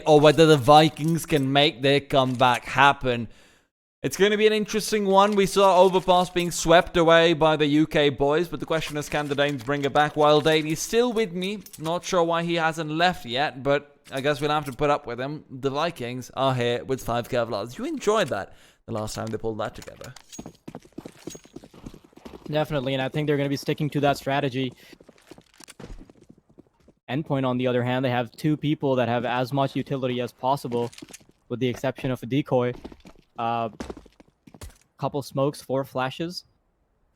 or whether the Vikings can make their comeback happen. It's going to be an interesting one. We saw Overpass being swept away by the UK boys, but the question is, can the Danes bring it back? While Daly's still with me, not sure why he hasn't left yet, but I guess we'll have to put up with him. The Vikings are here with 5 Kevlars. You enjoyed that the last time they pulled that together. Definitely, and I think they're going to be sticking to that strategy. Endpoint, on the other hand, they have 2 people that have as much utility as possible, with the exception of a decoy. Couple smokes, 4 flashes,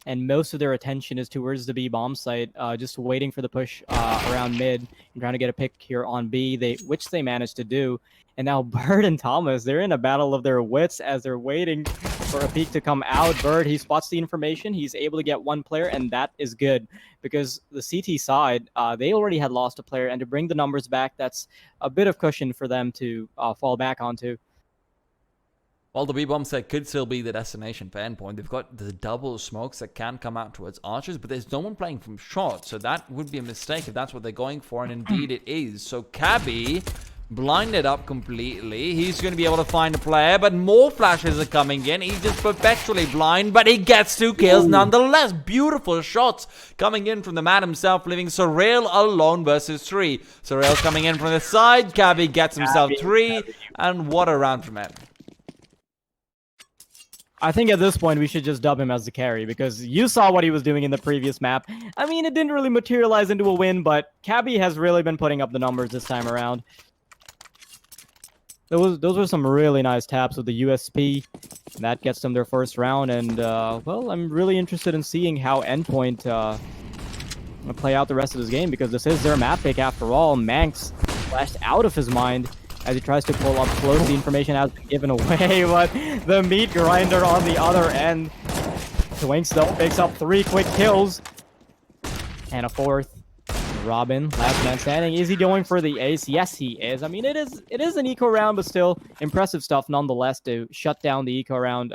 and most of their attention is towards the B bomb site, just waiting for the push around mid and trying to get a pick here on B, which they managed to do. And now Bird and Thomas, they're in a battle of their wits as they're waiting for a peek to come out. Bird, he spots the information, he's able to get 1 player, and that is good because the CT side, they already had lost a player, and to bring the numbers back, that's a bit of cushion for them to fall back onto. Well, the B-bomb set could still be the destination for Endpoint. They've got the double smokes that can come out towards archers, but there's no one playing from short, so that would be a mistake if that's what they're going for, and indeed it is. So Cabby blinded up completely. He's going to be able to find a player, but more flashes are coming in. He's just perpetually blind, but he gets 2 kills nonetheless. Beautiful shots coming in from the man himself, leaving Surreal alone versus 3. Surreal's coming in from the side. Cabby gets himself 3, and what a round from him. I think at this point we should just dub him as the carry because you saw what he was doing in the previous map. I mean, it didn't really materialize into a win, but Cabby has really been putting up the numbers this time around. Those were some really nice taps with the USP. That gets them their first round, and well, I'm really interested in seeing how Endpoint will play out the rest of this game because this is their map pick after all. Manx flashed out of his mind as he tries to pull up close. The information has been given away, but the meat grinder on the other end. Twinks though picks up 3 quick kills and a 4th. Robin, last man standing. Is he going for the ace? Yes, he is. I mean, it is an eco round, but still impressive stuff nonetheless to shut down the eco round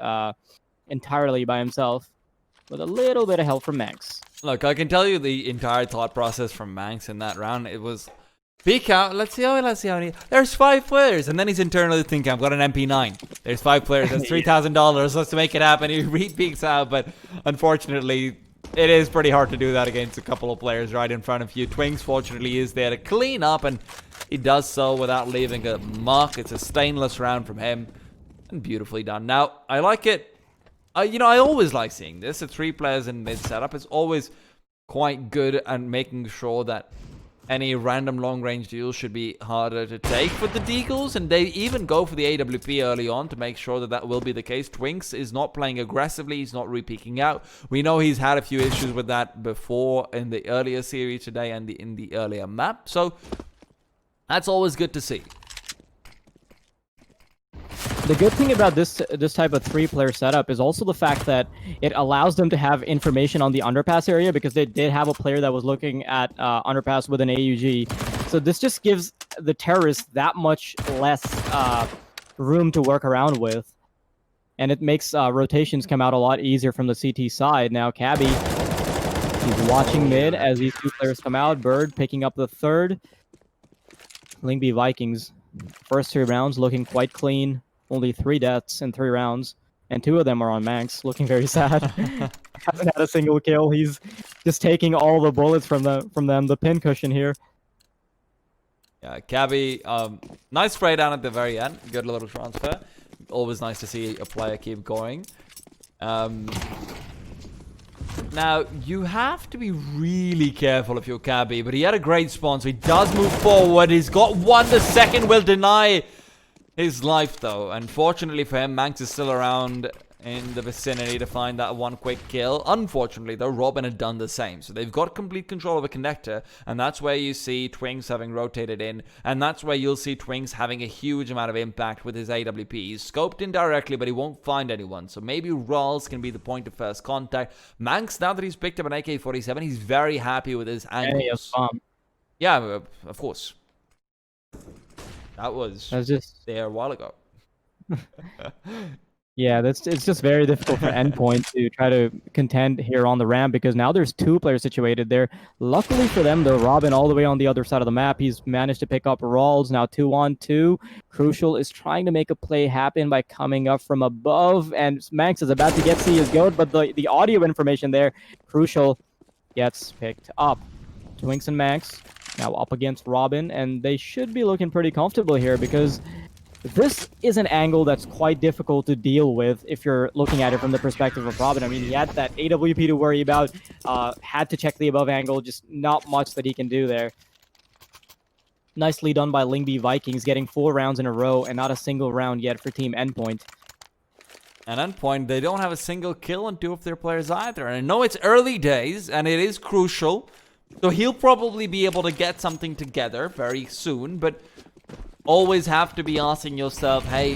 entirely by himself with a little bit of help from Manx. Look, I can tell you the entire thought process from Manx in that round. It was peek out. Let's see how many. There's 5 players, and then he's internally thinking, "I've got an MP9. There's 5 players. That's $3,000. Let's make it happen." He re-peeks out, but unfortunately, it is pretty hard to do that against a couple of players right in front of you. Twinks, fortunately, is there to clean up, and he does so without leaving a mark. It's a stainless round from him, and beautifully done. Now, I like it. I always like seeing this. The 3 players in mid setup is always quite good at making sure that any random long-range deals should be harder to take for the Deagles, and they even go for the AWP early on to make sure that that will be the case. Twinks is not playing aggressively. He's not re-peeking out. We know he's had a few issues with that before in the earlier series today and in the earlier map, so that's always good to see. The good thing about this type of 3-player setup is also the fact that it allows them to have information on the underpass area because they did have a player that was looking at underpass with an AUG. So this just gives the terrorists that much less room to work around with. And it makes rotations come out a lot easier from the CT side. Now Cabby, he's watching mid as these 2 players come out. Bird picking up the 3rd. Lyngby Vikings, first 3 rounds looking quite clean. Only 3 deaths in 3 rounds, and 2 of them are on Manx, looking very sad. Hasn't had a single kill. He's just taking all the bullets from them. The pin cushion here. Yeah, Cabby, nice spray down at the very end. Good little transfer. Always nice to see a player keep going. Now, you have to be really careful if you're Cabby, but he had a great spawn, so he does move forward. He's got 1. The second will deny his life, though. Unfortunately for him, Manx is still around in the vicinity to find that 1 quick kill. Unfortunately, though, Robin had done the same. So they've got complete control of a connector, and that's where you see Twinks having rotated in, and that's where you'll see Twinks having a huge amount of impact with his AWP. He's scoped in directly, but he won't find anyone. So maybe Rawls can be the point of first contact. Manx, now that he's picked up an AK-47, he's very happy with his angles. Yeah, of course. That was just there a while ago. Yeah, it's just very difficult for Endpoint to try to contend here on the ramp because now there's two players situated there. Luckily for them, though, Robin all the way on the other side of the map. He's managed to pick up Rawls, now 2-on-2. Crucial is trying to make a play happen by coming up from above, and Manx is about to get CSGO'd, but the audio information there, Crucial gets picked up. Twinks and Manx now up against Robin, and they should be looking pretty comfortable here because this is an angle that's quite difficult to deal with if you're looking at it from the perspective of Robin. I mean, he had that AWP to worry about, had to check the above angle, just not much that he can do there. Nicely done by Lyngby Vikings, getting 4 rounds in a row and not a single round yet for Team Endpoint. And Endpoint, they don't have a single kill on 2 of their players either. And I know it's early days, and it is crucial, so he'll probably be able to get something together very soon, but always have to be asking yourself, hey,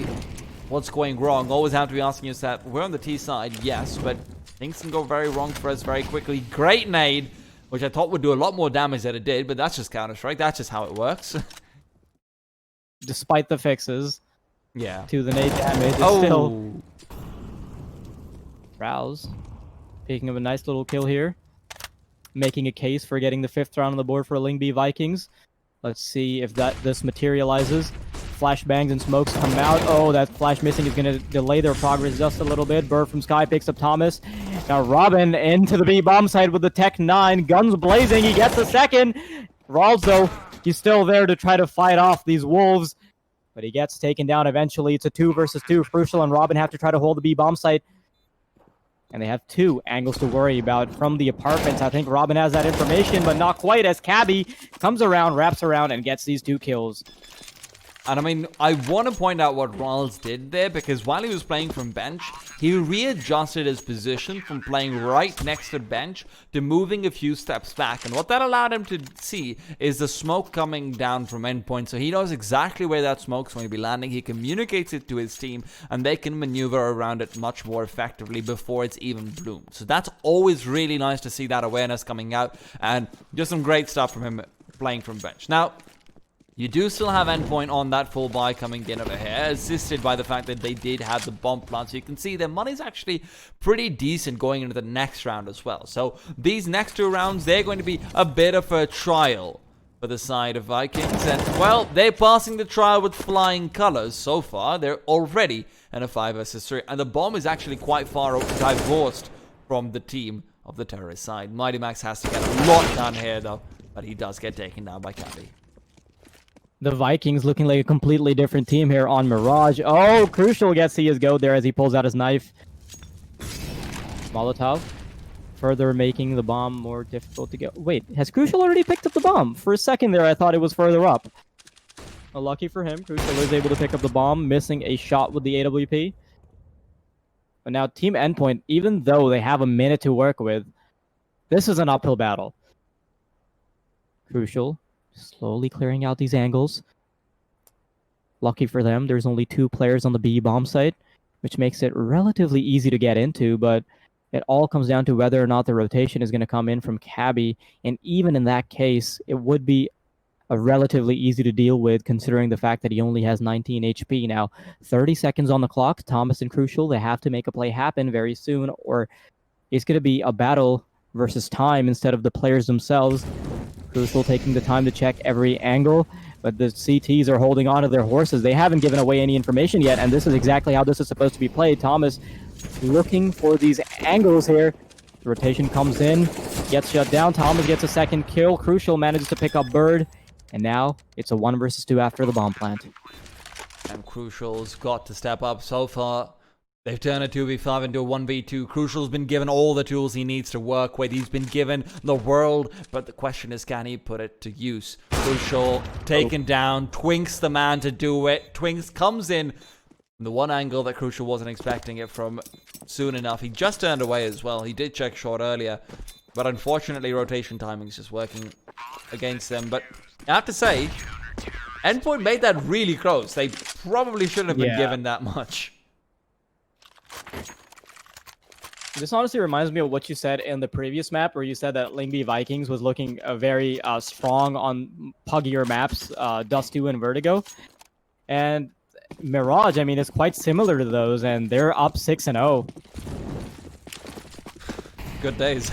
what's going wrong? Always have to be asking yourself, we're on the T side, yes, but things can go very wrong for us very quickly. Great nade, which I thought would do a lot more damage than it did, but that's just Counter-Strike. That's just how it works. Despite the fixes Yeah. to the nade damage, it's still... Rouse picking up a nice little kill here. Making a case for getting the 5th round on the board for Lyngby Vikings. Let's see if this materializes. Flashbangs and smokes come out. Oh, that flash missing is going to delay their progress just a little bit. Burr from Sky picks up Thomas. Now Robin into the B bomb site with the Tech 9. Guns blazing. He gets a second. Rawls, though, he's still there to try to fight off these wolves. But he gets taken down eventually. It's a 2 versus 2. Crucial and Robin have to try to hold the B bomb site. And they have 2 angles to worry about from the apartments. I think Robin has that information, but not quite, as Cabby comes around, wraps around, and gets these 2 kills. And I mean, I want to point out what Rawls did there, because while he was playing from bench, he readjusted his position from playing right next to bench to moving a few steps back. And what that allowed him to see is the smoke coming down from Endpoint. So he knows exactly where that smoke's going to be landing. He communicates it to his team, and they can maneuver around it much more effectively before it's even bloomed. So that's always really nice to see that awareness coming out, and just some great stuff from him playing from bench. Now, you do still have Endpoint on that full buy coming in over here, assisted by the fact that they did have the bomb plant. So you can see their money's actually pretty decent going into the next round as well. So these next 2 rounds, they're going to be a bit of a trial for the side of Vikings. And, well, they're passing the trial with flying colors so far. They're already in a 5 versus 3. And the bomb is actually quite far divorced from the team of the terrorist side. Mighty Max has to get a lot done here, though. But he does get taken down by Cabby. The Vikings looking like a completely different team here on Mirage. Oh, Crucial gets CSGO there as he pulls out his knife. Molotov further making the bomb more difficult to get. Wait, has Crucial already picked up the bomb? For a second there, I thought it was further up. Well, lucky for him, Crucial is able to pick up the bomb, missing a shot with the AWP. But now Team Endpoint, even though they have a minute to work with, this is an uphill battle. Crucial slowly clearing out these angles. Lucky for them, there's only 2 players on the B bomb site, which makes it relatively easy to get into, but it all comes down to whether or not the rotation is going to come in from Cabby, and even in that case, it would be a relatively easy to deal with, considering the fact that he only has 19 HP now. 30 seconds on the clock. Thomas and Crucial, they have to make a play happen very soon, or it's going to be a battle versus time instead of the players themselves. Crucial taking the time to check every angle, but the CTs are holding on to their horses. They haven't given away any information yet, and this is exactly how this is supposed to be played. Thomas looking for these angles here. The rotation comes in, gets shut down. Thomas gets a second kill. Crucial manages to pick up Bird, and now it's a 1 versus 2 after the bomb plant. And Crucial's got to step up so far. They've turned a 2v5 into a 1v2. Crucial's been given all the tools he needs to work with. He's been given the world, but the question is, can he put it to use? Crucial taken down. Twinks the man to do it. Twinks comes in from the one angle that Crucial wasn't expecting it from soon enough. He just turned away as well. He did check short earlier, but unfortunately rotation timing is just working against them. But I have to say, Endpoint made that really close. They probably shouldn't have been given that much. This honestly reminds me of what you said in the previous map, where you said that Lyngby Vikings was looking very strong on puggier maps, Dust 2 and Vertigo. And Mirage, I mean, is quite similar to those, and they're up 6-0. Good days,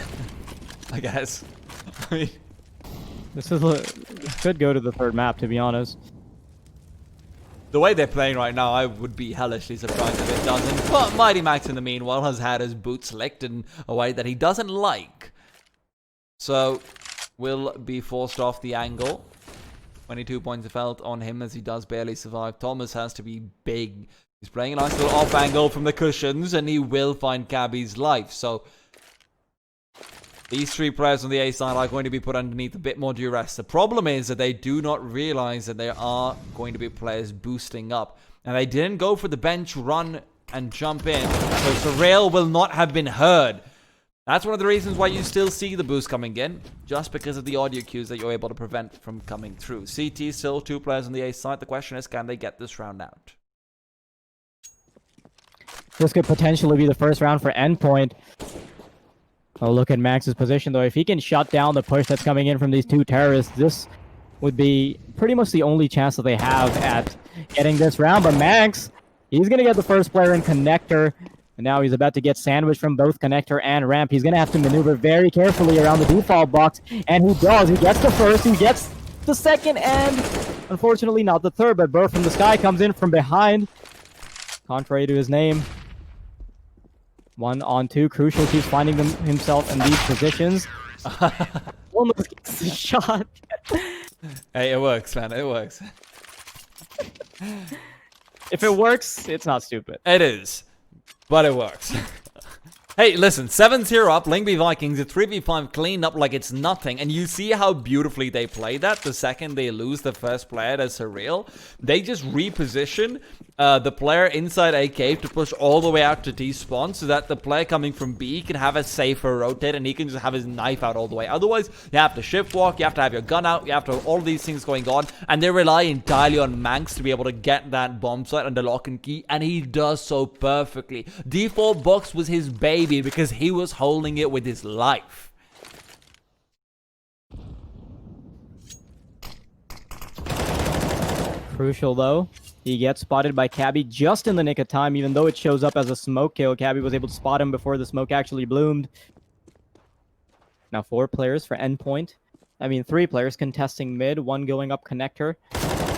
I guess. I mean, This could go to the third map, to be honest. the way they're playing right now, I would be hellishly surprised if it doesn't. But Mighty Max, in the meanwhile, has had his boots licked in a way that he doesn't like. So, will be forced off the angle. 22 points of health on him as he does barely survive. Thomas has to be big. He's playing a nice little off angle from the cushions, and he will find Cabby's life. So, these three players on the A side are going to be put underneath a bit more duress. The problem is that they do not realize that there are going to be players boosting up. And they didn't go for the bench run and jump in. So Surreal will not have been heard. That's one of the reasons why you still see the boost coming in. Just because of the audio cues that you're able to prevent from coming through. CT still 2 players on the A side. The question is, can they get this round out? This could potentially be the first round for Endpoint. Oh, look at Max's position, though. If he can shut down the push that's coming in from these two terrorists, this would be pretty much the only chance that they have at getting this round. But Max, he's going to get the first player in Connector. And now he's about to get sandwiched from both Connector and Ramp. He's going to have to maneuver very carefully around the default box. And he does. He gets the first. He gets the second. And unfortunately, not the third. But Burr from the sky comes in from behind. Contrary to his name. 1 on 2. Crucial keeps finding himself in these positions. Almost gets the shot. Hey, it works, man. It works. If it works, it's not stupid. It is. But it works. Hey, listen, 7-0 up, Lyngby Vikings, a 3v5 cleaned up like it's nothing, and you see how beautifully they play that the second they lose the first player to Surreal. They just reposition the player inside A cave to push all the way out to T spawn so that the player coming from B can have a safer rotate and he can just have his knife out all the way. Otherwise, you have to shift walk, you have to have your gun out, you have to have all these things going on, and they rely entirely on Manx to be able to get that bomb site under lock and key, and he does so perfectly. Default box was his baby because he was holding it with his life. Crucial though, he gets spotted by Cabby just in the nick of time. Even though it shows up as a smoke kill, Cabby was able to spot him before the smoke actually bloomed. Now 4 players for Endpoint. I mean 3 players contesting mid, 1 going up Connector.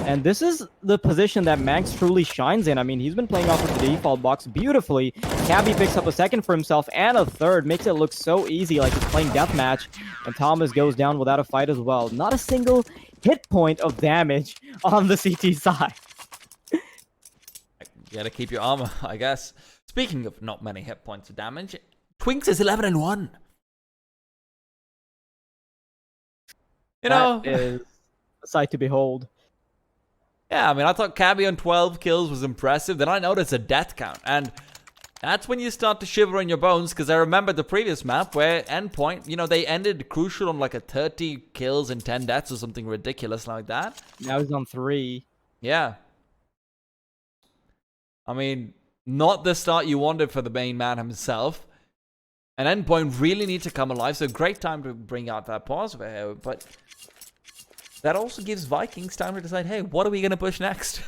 And this is the position that Max truly shines in. I mean, he's been playing off of the default box beautifully. Cabby picks up a second for himself and a third. Makes it look so easy, like he's playing deathmatch. And Thomas goes down without a fight as well. Not a single hit point of damage on the CT side. You gotta keep your armor, I guess. Speaking of not many hit points of damage, Twinks is 11-1. You know, that is a sight to behold. Yeah, I mean, I thought Cabby on 12 kills was impressive. Then I noticed a death count. And that's when you start to shiver in your bones. Because I remember the previous map where Endpoint, you know, they ended Crucial on like a 30 kills and 10 deaths or something ridiculous like that. Now he's on 3. Yeah. I mean, not the start you wanted for the main man himself. And Endpoint really need to come alive. So great time to bring out that pause over here. But that also gives Vikings time to decide, hey, what are we going to push next?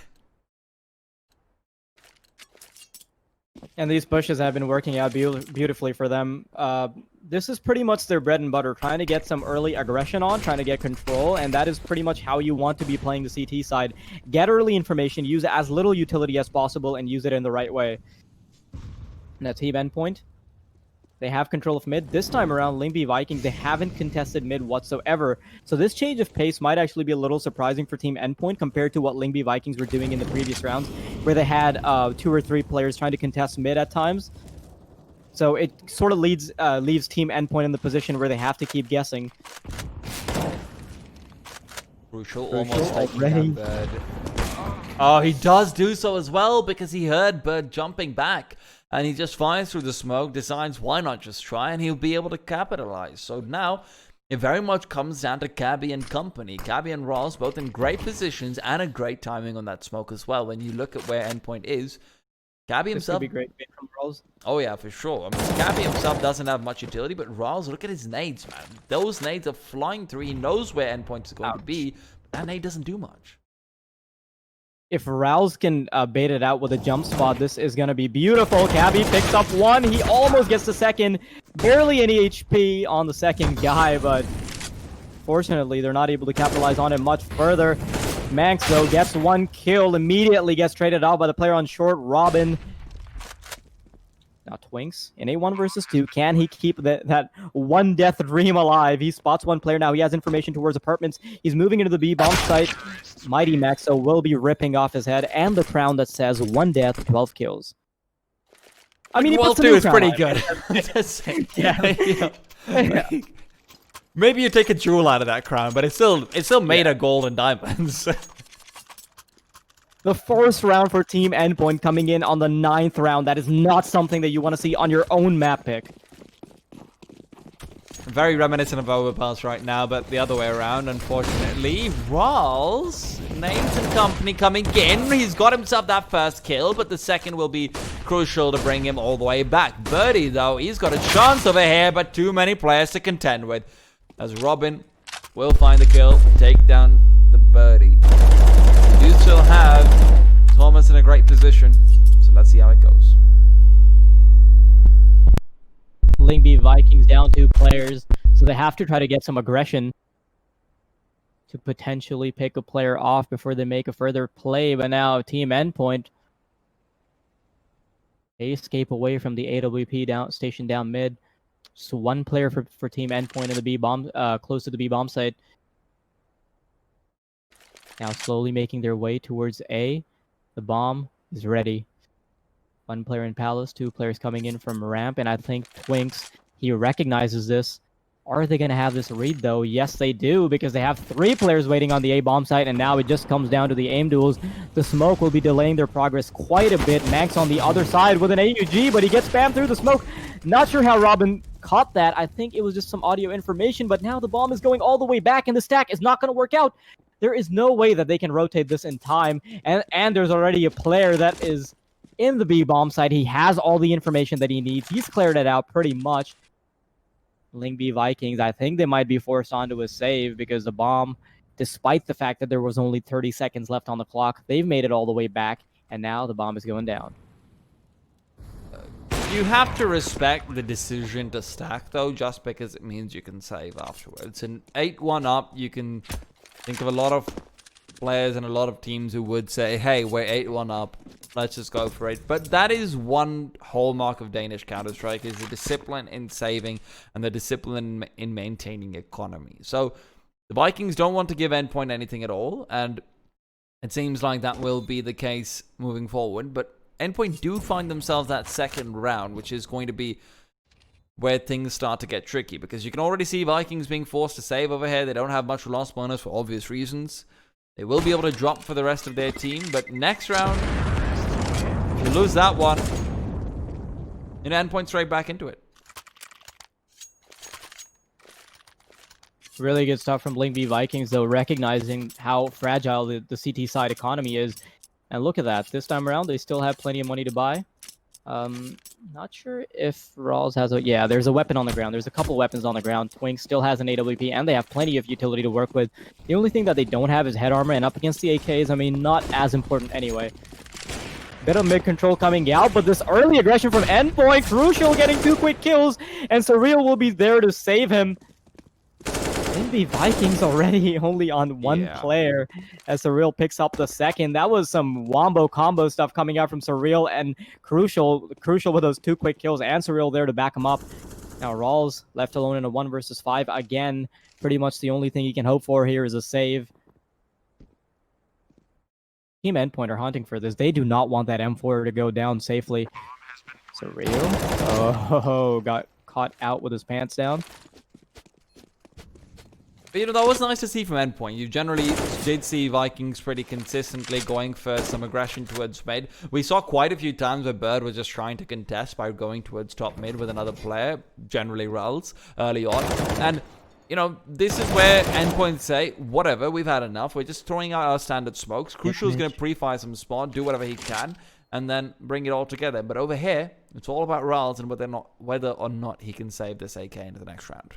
And these pushes have been working out beautifully for them. This is pretty much their bread and butter, trying to get some early aggression on, trying to get control, and that is pretty much how you want to be playing the CT side. Get early information, use as little utility as possible, and use it in the right way. Now Team Endpoint. They have control of mid. This time around, Lyngby Vikings, they haven't contested mid whatsoever. So this change of pace might actually be a little surprising for Team Endpoint compared to what Lyngby Vikings were doing in the previous rounds, where they had 2 or 3 players trying to contest mid at times. So it sort of leaves Team Endpoint in the position where they have to keep guessing. Crucial almost taking that Bird. Oh, he does do so as well because he heard Bird jumping back. And he just fires through the smoke, decides why not just try, and he'll be able to capitalize. So now, it very much comes down to Cabby and company. Cabby and Ross both in great positions and a great timing on that smoke as well. When you look at where Endpoint is, Cabby himself... This could be great from Ross. Oh yeah, for sure. I mean, Cabby himself doesn't have much utility, but Ross, look at his nades, man. Those nades are flying through. He knows where Endpoint is going to be, but that nade doesn't do much. If Rouse can bait it out with a jump spot, this is going to be beautiful. Cabby picks up one. He almost gets the second. Barely any HP on the second guy, but fortunately, they're not able to capitalize on it much further. Manx, though, gets one kill. Immediately gets traded out by the player on short, Robin. Now Twinks in a 1 versus 2. Can he keep that one death dream alive? He spots one player now. He has information towards apartments. He's moving into the B bomb site. Mighty Maxo will be ripping off his head and the crown that says 1 death, 12 kills. I mean, World 2 is pretty good. Yeah. Maybe you take a jewel out of that crown, but it's still made of gold and diamonds. The first round for Team Endpoint coming in on the 9th round. That is not something that you want to see on your own map pick. Very reminiscent of Overpass right now, but the other way around, unfortunately. Rawls, Names and company coming in. He's got himself that first kill, but the second will be crucial to bring him all the way back. Birdie, though, he's got a chance over here, but too many players to contend with. As Robin will find the kill, take down the Birdie. We do still have Thomas in a great position, so let's see how it goes. Lyngby Vikings down 2 players, so they have to try to get some aggression to potentially pick a player off before they make a further play. But now Team Endpoint, they escape away from the AWP station down mid. So 1 player for Team Endpoint in the B bomb, close to the B bomb site. Now slowly making their way towards A. The bomb is ready. 1 player in Palace, 2 players coming in from ramp, and I think Twinks, he recognizes this. Are they going to have this read, though? Yes, they do, because they have 3 players waiting on the A bomb site, and now it just comes down to the aim duels. The smoke will be delaying their progress quite a bit. Manx on the other side with an AUG, but he gets spammed through the smoke. Not sure how Robin caught that. I think it was just some audio information, but now the bomb is going all the way back, and the stack is not going to work out. There is no way that they can rotate this in time, and there's already a player that is in the B bomb site. He has all the information that he needs. He's cleared it out pretty much. Lyngby Vikings, I think they might be forced onto a save because the bomb, despite the fact that there was only 30 seconds left on the clock, they've made it all the way back, and now the bomb is going down. You have to respect the decision to stack, though, just because it means you can save afterwards. And 8-1 up, you can think of a lot of players and a lot of teams who would say, hey, we're 8-1 up, let's just go for it. But that is one hallmark of Danish Counter-Strike, is the discipline in saving and the discipline in maintaining economy. So the Vikings don't want to give Endpoint anything at all, and it seems like that will be the case moving forward. But Endpoint do find themselves that second round, which is going to be where things start to get tricky, because you can already see Vikings being forced to save over here. They don't have much loss bonus for obvious reasons. They will be able to drop for the rest of their team, but next round, if you lose that one, Endpoint straight back into it. Really good stuff from Lyngby Vikings, though, recognizing how fragile the CT side economy is. And look at that. This time around, they still have plenty of money to buy. Not sure if Rawls has a... Yeah, there's a weapon on the ground. There's a couple weapons on the ground. Twink still has an AWP, and they have plenty of utility to work with. The only thing that they don't have is head armor, and up against the AKs, I mean, not as important anyway. Bit of mid-control coming out, but this early aggression from Endpoint, crucial, getting 2 quick kills, and Surreal will be there to save him. Lyngby Vikings already only on 1 player as Surreal picks up the second. That was some wombo combo stuff coming out from Surreal, and crucial with those 2 quick kills, and Surreal there to back him up. Now Rawls left alone in a 1 versus 5 again. Pretty much the only thing he can hope for here is a save. Team Endpoint are hunting for this. They do not want that M4 to go down safely. Surreal. Oh, got caught out with his pants down. But, you know, that was nice to see from Endpoint. You generally did see Vikings pretty consistently going for some aggression towards mid. We saw quite a few times where Bird was just trying to contest by going towards top mid with another player, generally Rels, early on. And, you know, this is where Endpoint say, whatever, we've had enough. We're just throwing out our standard smokes. Crucial's going to pre-fire some spawn, do whatever he can, and then bring it all together. But over here, it's all about Rels and whether or not he can save this AK into the next round.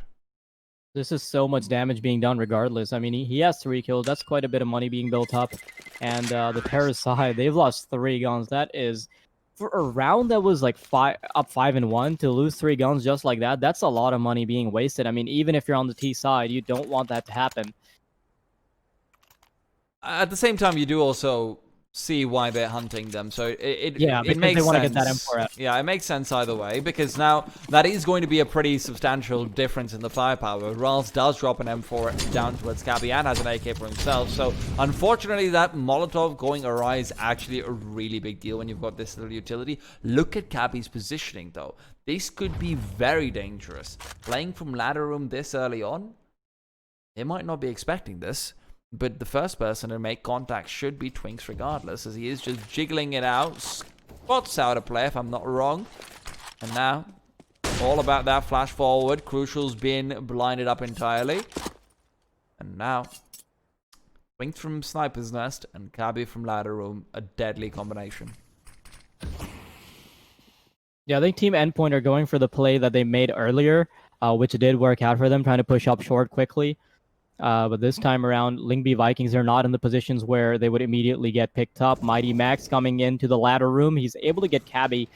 This is so much damage being done regardless. I mean, he has 3 kills. That's quite a bit of money being built up. And the Terrace side, they've lost 3 guns. That is, for a round that was like 5-1, to lose 3 guns just like that, that's a lot of money being wasted. I mean, even if you're on the T side, you don't want that to happen. At the same time, you do also see why they're hunting them. So it makes they want to get sense. that M4 out. Yeah, it makes sense either way, because now that is going to be a pretty substantial difference in the firepower. Rals does drop an M4 down towards Cabby and has an AK for himself. So unfortunately, that Molotov going awry is actually a really big deal when you've got this little utility. Look at Cabby's positioning though. This could be very dangerous. Playing from ladder room this early on, they might not be expecting this. But the first person to make contact should be Twinks regardless, as he is just jiggling it out. Spots out of play, if I'm not wrong. And now, all about that flash forward. Crucial's been blinded up entirely. And now, Twinks from Sniper's Nest and Cabby from Ladder Room. A deadly combination. Yeah, I think Team Endpoint are going for the play that they made earlier, which did work out for them, trying to push up short quickly. But this time around, Lyngby Vikings are not in the positions where they would immediately get picked up. Mighty Max coming into the ladder room. He's able to get Cabby.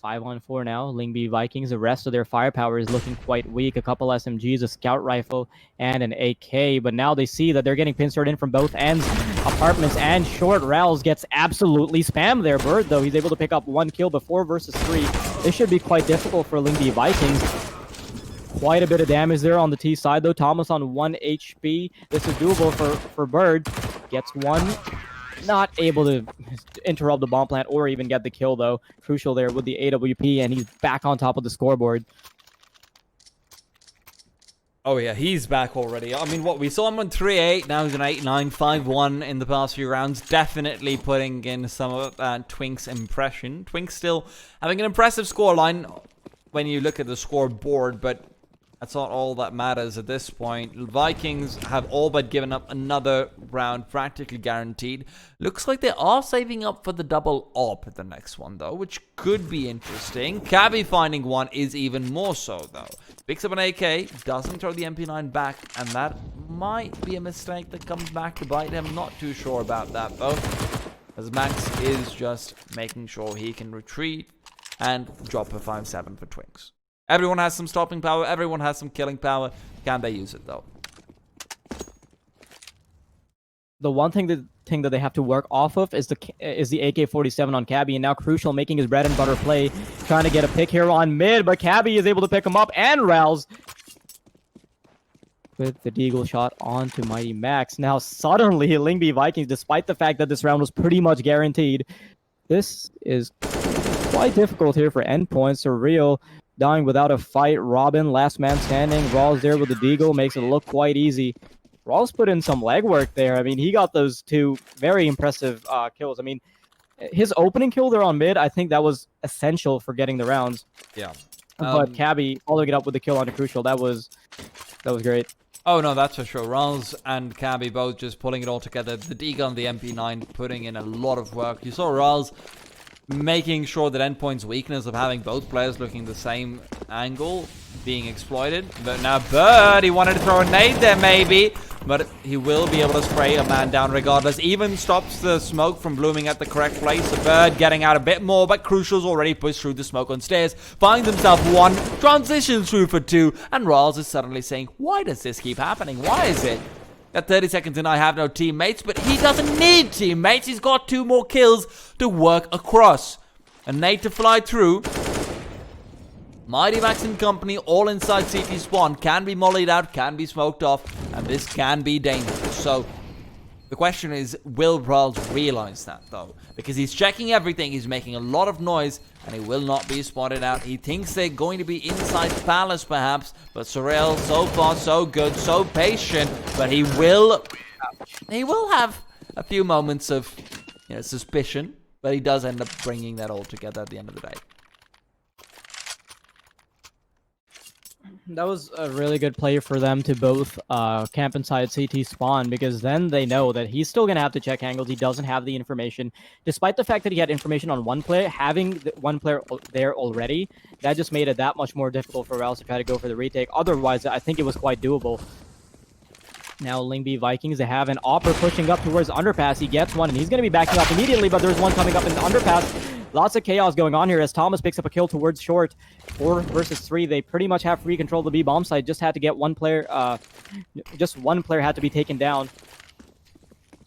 5-on-4 now. Lyngby Vikings, the rest of their firepower is looking quite weak. A couple SMGs, a scout rifle, and an AK. But now they see that they're getting pincered in from both ends. Apartments and short. Rals gets absolutely spammed there. Bird, though, he's able to pick up 1 kill, but 4 versus 3. This should be quite difficult for Lyngby Vikings. Quite a bit of damage there on the T side, though. Thomas on 1 HP. This is doable for Bird. Gets 1. Not able to interrupt the bomb plant or even get the kill, though. Crucial there with the AWP, and he's back on top of the scoreboard. Oh yeah, he's back already. I mean, what we saw him on 3-8, now he's an 8-9, 5-1 in the past few rounds. Definitely putting in some of that Twink's impression. Twink's still having an impressive scoreline when you look at the scoreboard, but that's not all that matters at this point. Vikings have all but given up another round, practically guaranteed. Looks like they are saving up for the double op at the next one, though, which could be interesting. Cabby finding 1 is even more so, though. Picks up an AK, doesn't throw the MP9 back, and that might be a mistake that comes back to bite him. Not too sure about that, though, as Max is just making sure he can retreat and drop a 5-7 for Twinks. Everyone has some stopping power. Everyone has some killing power. Can they use it, though? The one thing that they have to work off of is the AK-47 on Cabby, and now Crucial making his bread and butter play, trying to get a pick here on mid, but Cabby is able to pick him up, and Rals with the deagle shot onto Mighty Max. Now suddenly, Lyngby Vikings, despite the fact that this round was pretty much guaranteed, this is quite difficult here for Endpoint. Surreal dying without a fight. Robin, last man standing. Rawls there with the deagle, makes it look quite easy. Rawls put in some legwork there. I mean, he got those 2 very impressive kills. I mean, his opening kill there on mid, I think that was essential for getting the rounds. Yeah. But Cabby following it up with the kill on the Crucial, that was great. Oh, no, that's for sure. Rals and Cabby both just pulling it all together. The deagle and the MP9 putting in a lot of work. You saw Rals making sure that Endpoint's weakness of having both players looking the same angle being exploited. But now Bird, he wanted to throw a nade there maybe, but he will be able to spray a man down regardless. Even stops the smoke from blooming at the correct place. So Bird getting out a bit more, but Crucial's already pushed through the smoke on stairs. Finds himself 1, transitions through for 2, and Rawls is suddenly saying, why does this keep happening? Why is it? At 30 seconds in, I have no teammates, but he doesn't need teammates. He's got 2 more kills to work across. A nade to fly through. Mighty Max and company all inside CT spawn. Can be mollied out, can be smoked off, and this can be dangerous. So the question is, will Rals realize that, though? Because he's checking everything, he's making a lot of noise, and he will not be spotted out. He thinks they're going to be inside Palace, perhaps, but Sorrel, so far, so good, so patient, but he will have a few moments of, suspicion, but he does end up bringing that all together at the end of the day. That was a really good play for them to both camp inside CT spawn, because then they know that he's still going to have to check angles. He doesn't have the information. Despite the fact that he had information on one player, having one player there already, that just made it that much more difficult for Rouse to try to go for the retake. Otherwise, I think it was quite doable. Now Lyngby Vikings, they have an Opper pushing up towards underpass. He gets one, and he's going to be backing up immediately, but there's one coming up in the underpass. Lots of chaos going on here as Thomas picks up a kill towards short. 4 versus 3. They pretty much have free control of the B bomb site. Just had to get one player. Just one player had to be taken down.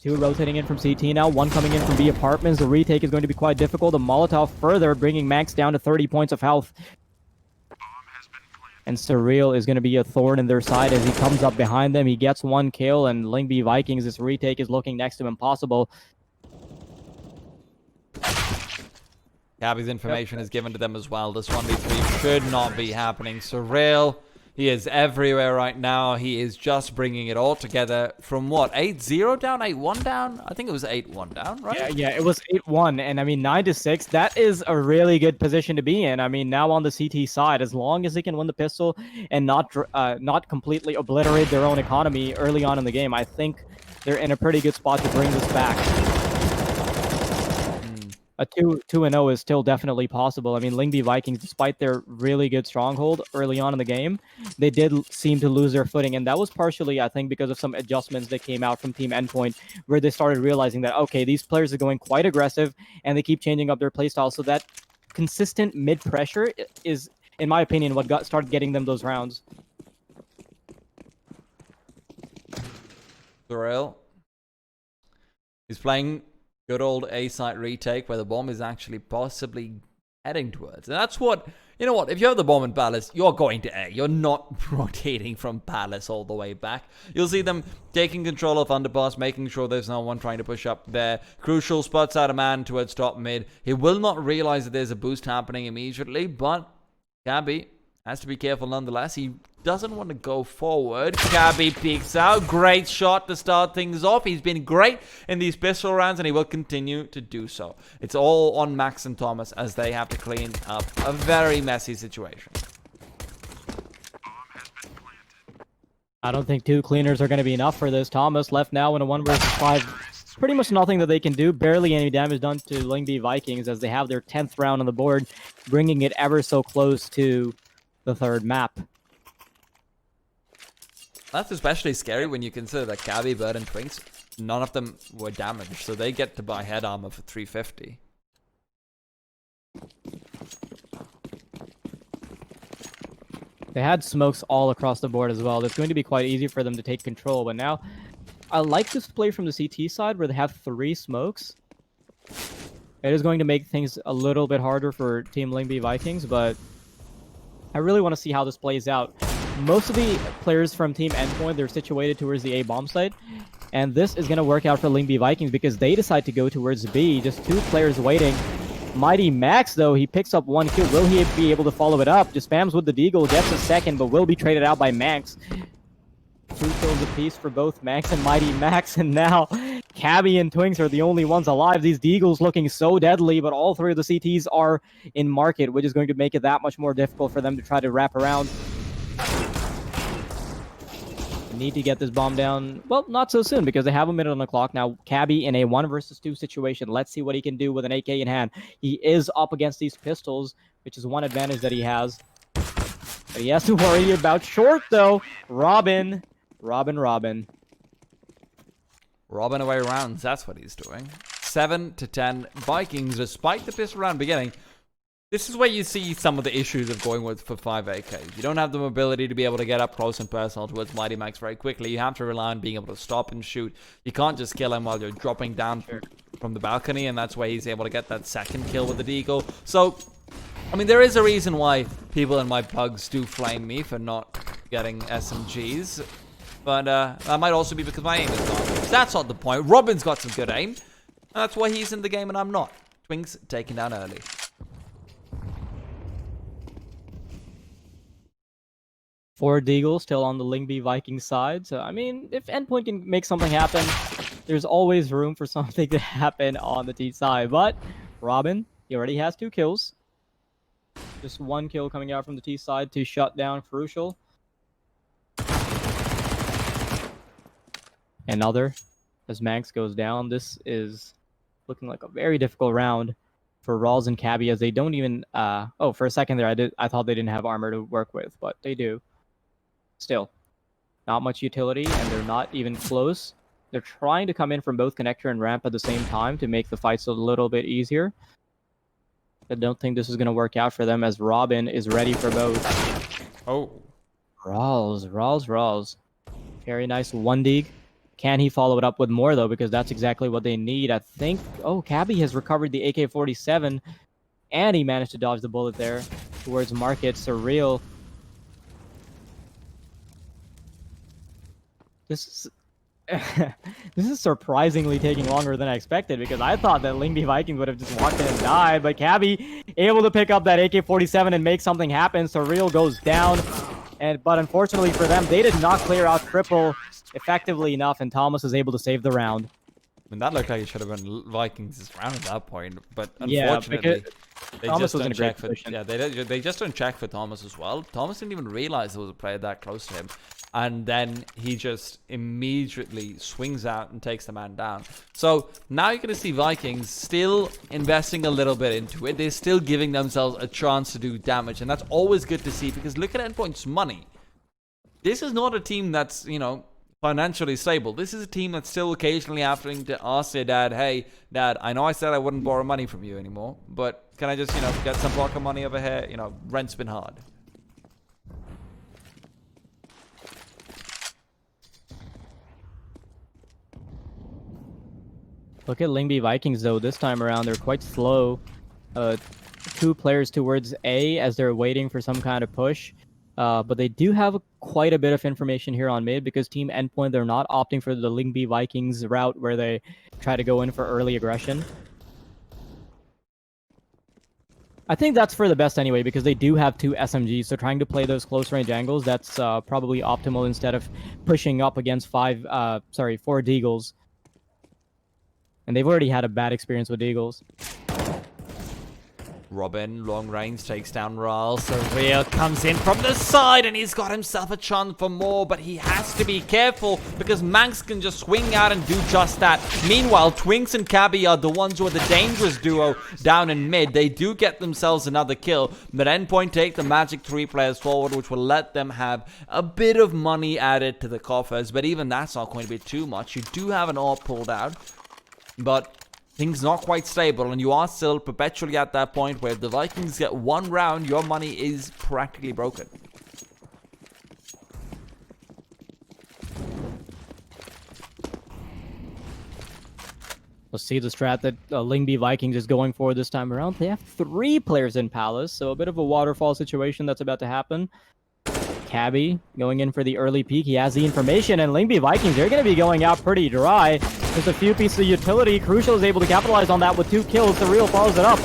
2 rotating in from CT now. 1 coming in from B apartments. The retake is going to be quite difficult. The Molotov further bringing Max down to 30 points of health. And Surreal is going to be a thorn in their side as he comes up behind them. He gets 1 kill, and Lyngby Vikings, this retake is looking next to impossible. Gabby's information is given to them as well. This 1v3 should not be happening. Surreal, he is everywhere right now. He is just bringing it all together from what? 8-0 down? 8-1 down? I think it was 8-1 down, right? Yeah, it was 8-1. And I mean, 9-6, that is a really good position to be in. I mean, now on the CT side, as long as they can win the pistol and not completely obliterate their own economy early on in the game, I think they're in a pretty good spot to bring this back. A 2-0 is still definitely possible. I mean, Lyngby Vikings, despite their really good stronghold early on in the game, they did seem to lose their footing, and that was partially, I think, because of some adjustments that came out from Team Endpoint, where they started realizing that, okay, these players are going quite aggressive, and they keep changing up their playstyle, so that consistent mid-pressure is, in my opinion, what started getting them those rounds. Surreal. He's playing good old A-site retake where the bomb is actually possibly heading towards. And that's what, you know what, if you have the bomb in Palace, you're going to A. You're not rotating from Palace all the way back. You'll see them taking control of underpass, making sure there's no one trying to push up there. Crucial spots out a man towards top mid. He will not realize that there's a boost happening immediately, but Gabby has to be careful nonetheless. He doesn't want to go forward. Gabby peeks out. Great shot to start things off. He's been great in these pistol rounds, and he will continue to do so. It's all on Max and Thomas as they have to clean up a very messy situation. I don't think 2 cleaners are going to be enough for this. Thomas left now in a 1 versus 5. Pretty much nothing that they can do. Barely any damage done to Lyngby Vikings as they have their 10th round on the board, bringing it ever so close to the 3rd map. That's especially scary when you consider that Gabby, Bird, and Twinks, none of them were damaged, so they get to buy head armor for 350. They had smokes all across the board as well. It's going to be quite easy for them to take control, but now I like this play from the CT side where they have 3 smokes. It is going to make things a little bit harder for Team Lyngby Vikings, but I really want to see how this plays out. Most of the players from Team Endpoint, they're situated towards the A bomb site, and this is going to work out for Lyngby Vikings because they decide to go towards B. Just 2 players waiting. Mighty Max, though, he picks up 1 kill. Will he be able to follow it up? Just spams with the Deagle, gets a second, but will be traded out by Max. 2 kills apiece for both Max and Mighty Max, and now Cabby and Twinks are the only ones alive. These Deagles looking so deadly, but all 3 of the CTs are in market, which is going to make it that much more difficult for them to try to wrap around. Need to get this bomb down. Well, not so soon because they have a minute on the clock now. Cabby in a 1 versus 2 situation. Let's see what he can do with an AK in hand. He is up against these pistols, which is one advantage that he has. But he has to worry about short, though. Robin away rounds, that's what he's doing. 7-10 Vikings, despite the pistol round beginning. This is where you see some of the issues of going with for 5 AKs. You don't have the mobility to be able to get up close and personal towards Mighty Max very quickly. You have to rely on being able to stop and shoot. You can't just kill him while you're dropping down from the balcony, and that's where he's able to get that second kill with the Deagle. So, I mean, there is a reason why people in my pugs do flame me for not getting SMGs. But that might also be because my aim is garbage. That's not the point. Robin's got some good aim. And that's why he's in the game and I'm not. Twinks taken down early. 4 Deagles still on the Lyngby Vikings side. So, I mean, if Endpoint can make something happen, there's always room for something to happen on the T side. But Robin, he already has 2 kills. Just 1 kill coming out from the T side to shut down Crucial. Another as Manx goes down. This is looking like a very difficult round for Rawls and Cabby as they don't even oh, for a second there I thought they didn't have armor to work with, but they do. Still, not much utility, and they're not even close. They're trying to come in from both connector and ramp at the same time to make the fights a little bit easier. I don't think this is going to work out for them as Robin is ready for both. Oh. Rawls. Very nice 1 dig. Can he follow it up with more, though? Because that's exactly what they need. I think... Oh, Cabby has recovered the AK-47, and he managed to dodge the bullet there towards Market. Surreal. This is surprisingly taking longer than I expected, because I thought that Lyngby Vikings would have just walked in and died, but Cabby able to pick up that AK-47 and make something happen. Surreal goes down, but unfortunately for them, they did not clear out triple effectively enough, and Thomas was able to save the round. I mean, that looked like it should have been Vikings' round at that point, but Yeah, unfortunately, they Thomas just was in don't a great check for position. they just don't check for Thomas as well. Thomas didn't even realize there was a player that close to him, and then he just immediately swings out and takes the man down. So now you're going to see Vikings still investing a little bit into it. They're still giving themselves a chance to do damage, and that's always good to see, because look at Endpoint's money. This is not a team that's, you know, financially stable. This is a team that's still occasionally having to ask their dad, hey, Dad, I know I said I wouldn't borrow money from you anymore, but can I just, you know, get some pocket money over here? You know, rent's been hard. Look at Lyngby Vikings, though. This time around, they're quite slow. 2 players towards A as they're waiting for some kind of push. But they do have quite a bit of information here on mid, because Team Endpoint, they're not opting for the Lyngby Vikings route where they try to go in for early aggression. I think that's for the best anyway, because they do have 2 SMGs, so trying to play those close range angles, that's probably optimal instead of pushing up against 4 Deagles. And they've already had a bad experience with Deagles. Robin, long range, takes down Ral. Surreal comes in from the side, and he's got himself a chance for more, but he has to be careful, because Manx can just swing out and do just that. Meanwhile, Twinks and Cabby are the ones who are the dangerous duo down in mid. They do get themselves another kill, but Endpoint take the magic 3 players forward, which will let them have a bit of money added to the coffers, but even that's not going to be too much. You do have an AWP pulled out, but things not quite stable, and you are still perpetually at that point where if the Vikings get 1 round, your money is practically broken. Let's see the strat that Lyngby Vikings is going for this time around. They have 3 players in Palace, so a bit of a waterfall situation that's about to happen. Cabby going in for the early peek. He has the information, and Lyngby Vikings, they're going to be going out pretty dry. Just a few pieces of utility. Crucial is able to capitalize on that with 2 kills. Surreal follows it up.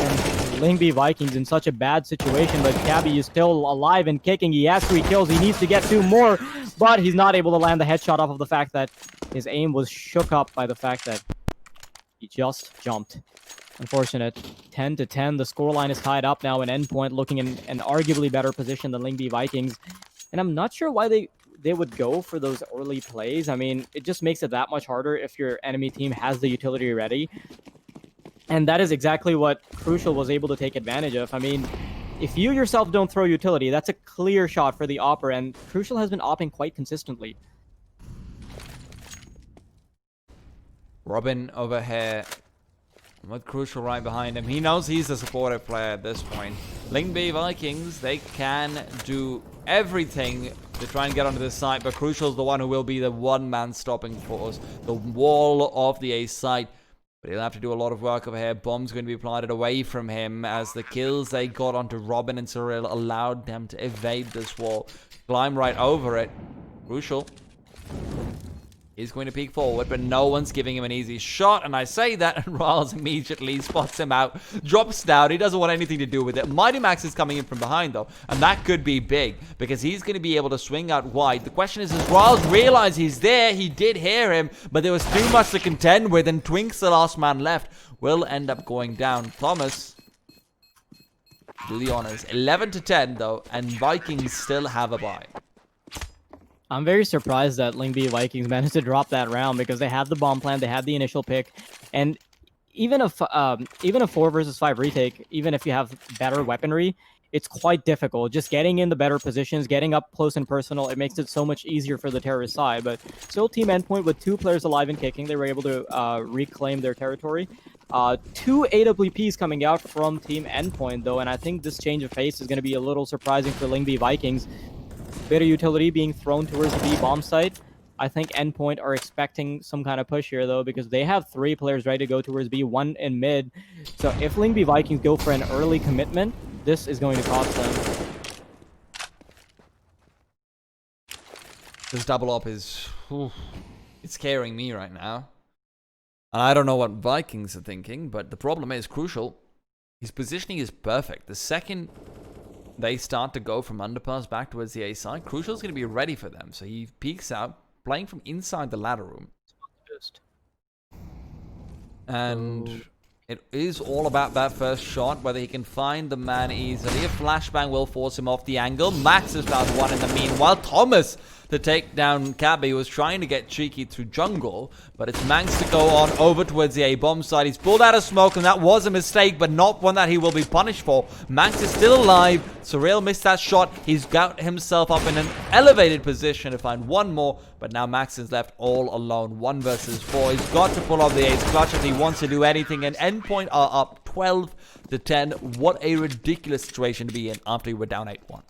And Lyngby Vikings in such a bad situation, but Cabby is still alive and kicking. He has 3 kills. He needs to get 2 more, but he's not able to land the headshot off of the fact that his aim was shook up by the fact that he just jumped. Unfortunate. 10-10. The scoreline is tied up now, and Endpoint looking in an arguably better position than Lyngby Vikings. And I'm not sure why they would go for those early plays. I mean, it just makes it that much harder if your enemy team has the utility ready. And that is exactly what Crucial was able to take advantage of. I mean, if you yourself don't throw utility, that's a clear shot for the Opper, and Crucial has been opping quite consistently. Robin over here with Crucial right behind him. He knows he's a supportive player at this point. Lyngby Vikings, they can do everything to try and get onto this site, but Crucial's the one who will be the one-man stopping force, the wall of the A site. But he'll have to do a lot of work over here. Bomb's going to be planted away from him as the kills they got onto Robin and Surreal allowed them to evade this wall. Climb right over it. Crucial is going to peek forward, but no one's giving him an easy shot, and I say that, and Riles immediately spots him out, drops down. He doesn't want anything to do with it. Mighty Max is coming in from behind, though, and that could be big, because he's going to be able to swing out wide. The question is, does Riles realize he's there? He did hear him, but there was too much to contend with, and Twink's the last man left, will end up going down. Thomas, do the honors. 11-10, though, and Vikings still have a bye. I'm very surprised that Lyngby Vikings managed to drop that round because they had the bomb plan, they had the initial pick, and even a 4 versus 5 retake, even if you have better weaponry, it's quite difficult. Just getting in the better positions, getting up close and personal, it makes it so much easier for the terrorist side. But still, Team Endpoint with 2 players alive and kicking, they were able to reclaim their territory. 2 AWPs coming out from Team Endpoint though, and I think this change of pace is going to be a little surprising for Lyngby Vikings. Bit of utility being thrown towards the B bomb site. I think Endpoint are expecting some kind of push here, though, because they have 3 players ready to go towards B, 1 in mid. So if Lyngby Vikings go for an early commitment, this is going to cost them. This double up is... it's scaring me right now. And I don't know what Vikings are thinking, but the problem is Crucial. His positioning is perfect. The second they start to go from underpass back towards the A side, Crucial's going to be ready for them. So he peeks out, playing from inside the ladder room. And it is all about that first shot, whether he can find the man easily. A flashbang will force him off the angle. Max has found one in the meanwhile. Thomas, to take down Cabby, was trying to get cheeky through jungle, but it's Manx to go on over towards the A bomb side. He's pulled out of smoke, and that was a mistake, but not one that he will be punished for. Manx is still alive. Surreal missed that shot. He's got himself up in an elevated position to find one more, but now Max is left all alone. 1 versus 4. He's got to pull off the ace clutch if he wants to do anything, and Endpoint are up 12-10. What a ridiculous situation to be in after you were down 8-1.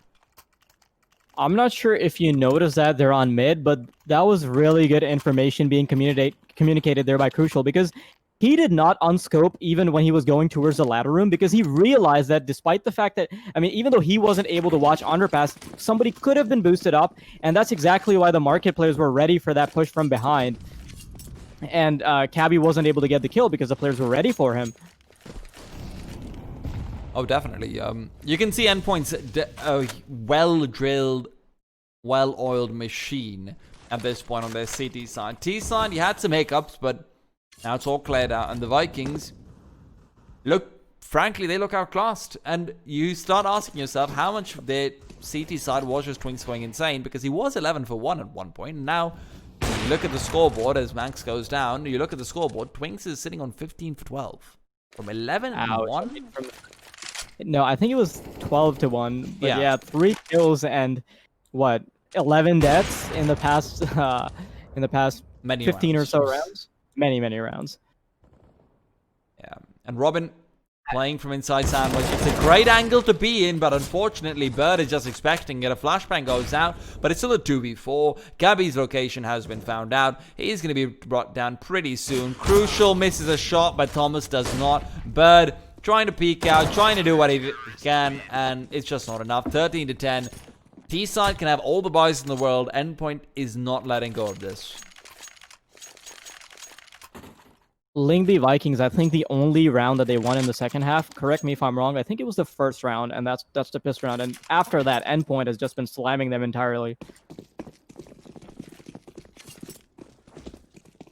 I'm not sure if you noticed that they're on mid, but that was really good information being communicated there by Crucial, because he did not unscope even when he was going towards the ladder room, because he realized that despite the fact that, I mean, even though he wasn't able to watch underpass, somebody could have been boosted up, and that's exactly why the market players were ready for that push from behind. And Cabby wasn't able to get the kill because the players were ready for him. Oh, definitely. You can see Endpoint's well-drilled, well-oiled machine at this point on their CT side. T side, you had some hiccups, but now it's all cleared out. And the Vikings frankly, they look outclassed. And you start asking yourself how much their CT side was just Twinks going insane, because he was 11 for 1 at one point. And now, you look at the scoreboard as Manx goes down. You look at the scoreboard, Twinks is sitting on 15 for 12. From 11 and 1? No, I think it was 12-1. But Yeah. 3 kills and what, 11 deaths in the past Many 15 rounds. or so rounds. Many rounds. Yeah. And Robin playing from inside Sandwich. It's a great angle to be in, but unfortunately Bird is just expecting it. A flashbang goes out, but it's still a 2v4. Gabby's location has been found out. He's going to be brought down pretty soon. Crucial misses a shot, but Thomas does not. Bird trying to peek out, trying to do what he can, and it's just not enough. 13-10. T-side can have all the buys in the world. Endpoint is not letting go of this. Lyngby Vikings, I think the only round that they won in the second half, correct me if I'm wrong, I think it was the first round, and that's the piss round. And after that, Endpoint has just been slamming them entirely.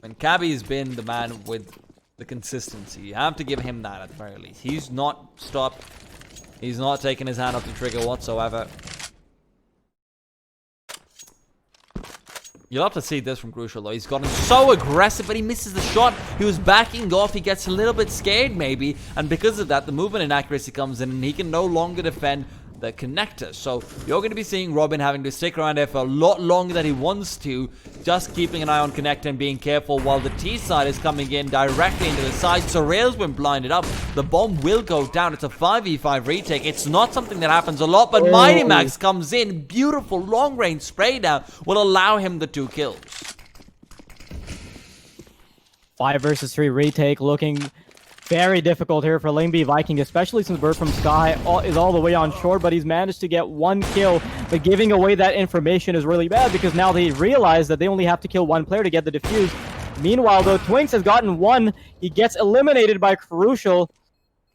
And Cabby's been the man with the consistency. You have to give him that at the very least. He's not stopped. He's not taken his hand off the trigger whatsoever. You'll have to see this from Crucial, though. He's gotten so aggressive, but he misses the shot. He was backing off. He gets a little bit scared, maybe. And because of that, the movement inaccuracy comes in, and he can no longer defend the connector. So you're going to be seeing Robin having to stick around there for a lot longer than he wants to, just keeping an eye on connector and being careful, while the T side is coming in directly into the side. So Rail's been blinded up. The bomb will go down. It's a 5v5 retake. It's not something that happens a lot, but Mighty Max comes in. Beautiful long range spray down will allow him the 2 kills. 5 versus 3 retake looking very difficult here for Lyngby Viking, especially since Bird from Sky is all the way on shore, but he's managed to get 1 kill. But giving away that information is really bad, because now they realize that they only have to kill 1 player to get the defuse. Meanwhile, though, Twinks has gotten 1. He gets eliminated by Crucial,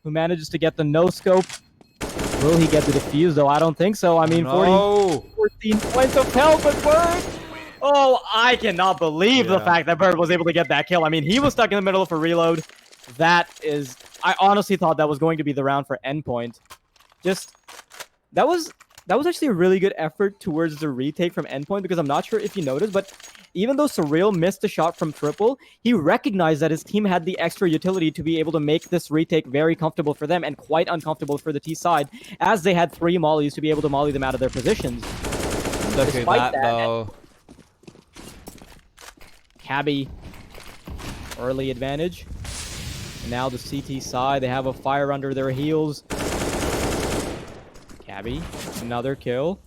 who manages to get the no-scope. Will he get the defuse, though? I don't think so. I mean, 14 points of health with Bird. Oh, I cannot believe the fact that Bird was able to get that kill. I mean, he was stuck in the middle of a reload. I honestly thought that was going to be the round for Endpoint. That was that was actually a really good effort towards the retake from Endpoint, because I'm not sure if you noticed, but even though Surreal missed a shot from triple, he recognized that his team had the extra utility to be able to make this retake very comfortable for them and quite uncomfortable for the T side, as they had 3 mollies to be able to molly them out of their positions. Look at that, though. Cabby, early advantage. Now the CT side, they have a fire under their heels. Cabby, another kill.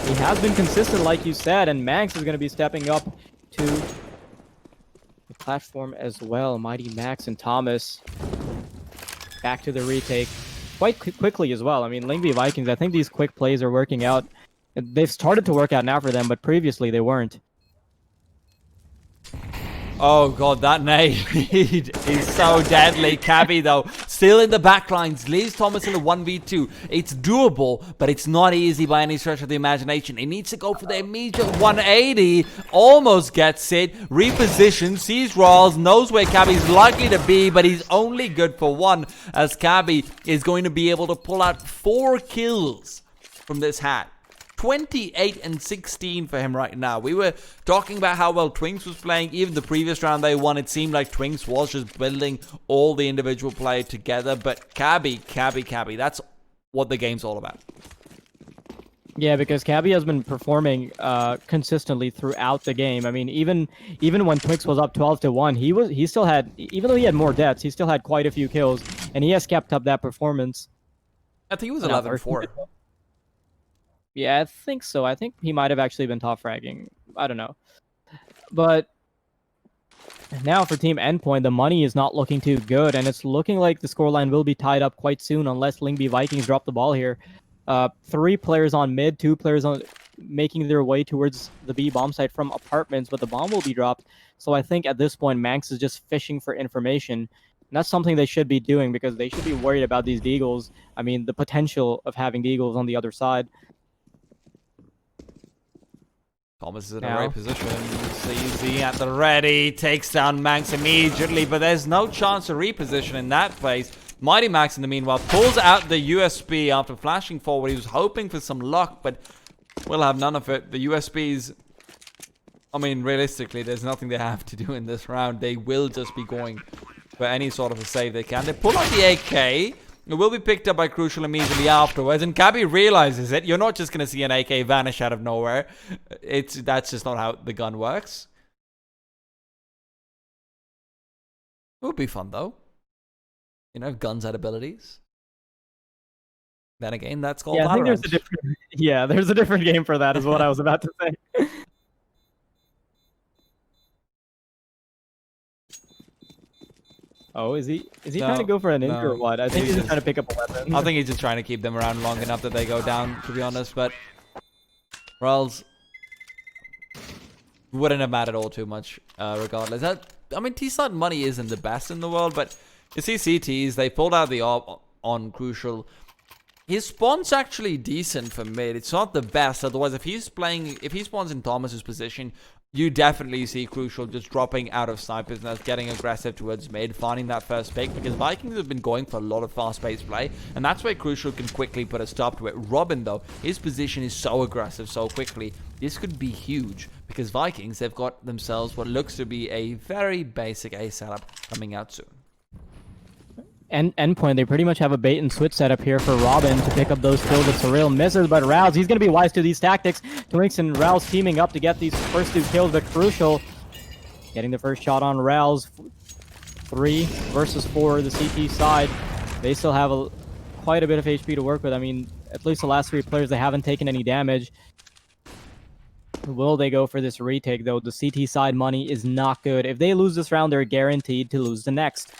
He has been consistent, like you said, and Max is going to be stepping up to the platform as well. Mighty Max and Thomas back to the retake quite quickly as well. I mean, Lyngby Vikings, I think these quick plays are working out. They've started to work out now for them, but previously they weren't. Oh god, that nade is so deadly. Cabby, though, still in the backlines, leaves Thomas in a 1v2. It's doable, but it's not easy by any stretch of the imagination. He needs to go for the immediate 180. Almost gets it. Repositions, sees Rawls, knows where Cabby's likely to be, but he's only good for 1, as Cabby is going to be able to pull out 4 kills from this hat. 28 and 16 for him right now. We were talking about how well Twinks was playing. Even the previous round they won, it seemed like Twinks was just building all the individual play together. But Cabby, that's what the game's all about. Yeah, because Cabby has been performing consistently throughout the game. I mean, even when Twinks was up 12-1, he still had, even though he had more deaths, he still had quite a few kills, and he has kept up that performance. I think he was 11-4. Yeah, I think so. I think he might have actually been top fragging. I don't know. But now for Team Endpoint, the money is not looking too good, and it's looking like the scoreline will be tied up quite soon unless Lyngby Vikings drop the ball here. 3 players on mid, 2 players on making their way towards the B bomb site from apartments, but the bomb will be dropped. So I think at this point, Manx is just fishing for information. And that's something they should be doing, because they should be worried about these Deagles. I mean, the potential of having Deagles on the other side. Thomas is in a great position. CZ at the ready. Takes down Manx immediately, but there's no chance to reposition in that place. Mighty Max, in the meanwhile, pulls out the USB after flashing forward. He was hoping for some luck, but we'll have none of it. The USBs, I mean, realistically, there's nothing they have to do in this round. They will just be going for any sort of a save they can. They pull out the AK. It will be picked up by Crucial immediately afterwards, and Cabby realizes it. You're not just going to see an AK vanish out of nowhere. That's just not how the gun works. It would be fun, though. You know, if guns had abilities. Then again, that's called Valorant. I think Valorant. there's a different game for that, is what I was about to say. Oh, is he trying to go for a ninja or what? I think he's just trying to pick up a weapon. I think he's just trying to keep them around long enough that they go down, to be honest. But Rawls wouldn't have mattered all too much, regardless. I mean, T-Side money isn't the best in the world, but you see CTs, they pulled out the AWP on Crucial. His spawn's actually decent for mid. It's not the best. Otherwise, if he spawns in Thomas's position, you definitely see Crucial just dropping out of snipers and getting aggressive towards mid, finding that first pick, because Vikings have been going for a lot of fast-paced play, and that's where Crucial can quickly put a stop to it. Robin, though, his position is so aggressive so quickly. This could be huge, because Vikings, they've got themselves what looks to be a very basic A setup coming out soon. Endpoint, they pretty much have a bait and switch setup here for Robin to pick up those kills that Surreal misses, but Rouse, he's going to be wise to these tactics. Twinks and Rouse teaming up to get these first 2 kills, but Crucial getting the first shot on Rouse. 3 versus 4, the CT side. They still have quite a bit of HP to work with. I mean, at least the last 3 players, they haven't taken any damage. Will they go for this retake, though? The CT side money is not good. If they lose this round, they're guaranteed to lose the next.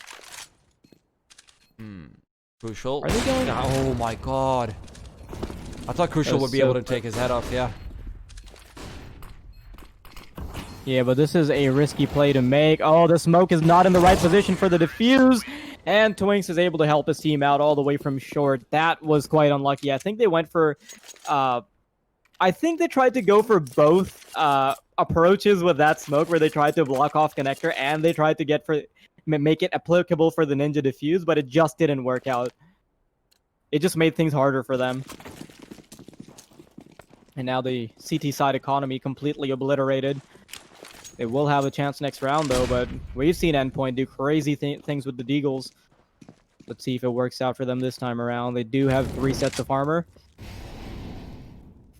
Crucial. Are they going? Oh my god. I thought Crucial would be able to take his head off, yeah. Yeah, but this is a risky play to make. Oh, the smoke is not in the right position for the defuse. And Twinks is able to help his team out all the way from short. That was quite unlucky. I think they went for... I think they tried to go for both approaches with that smoke, where they tried to block off connector and they tried to make it applicable for the ninja defuse, but it just didn't work out. It just made things harder for them. And now the CT side economy completely obliterated. They will have a chance next round, though, but we've seen Endpoint do crazy things with the Deagles. Let's see if it works out for them this time around. They do have 3 sets of armor.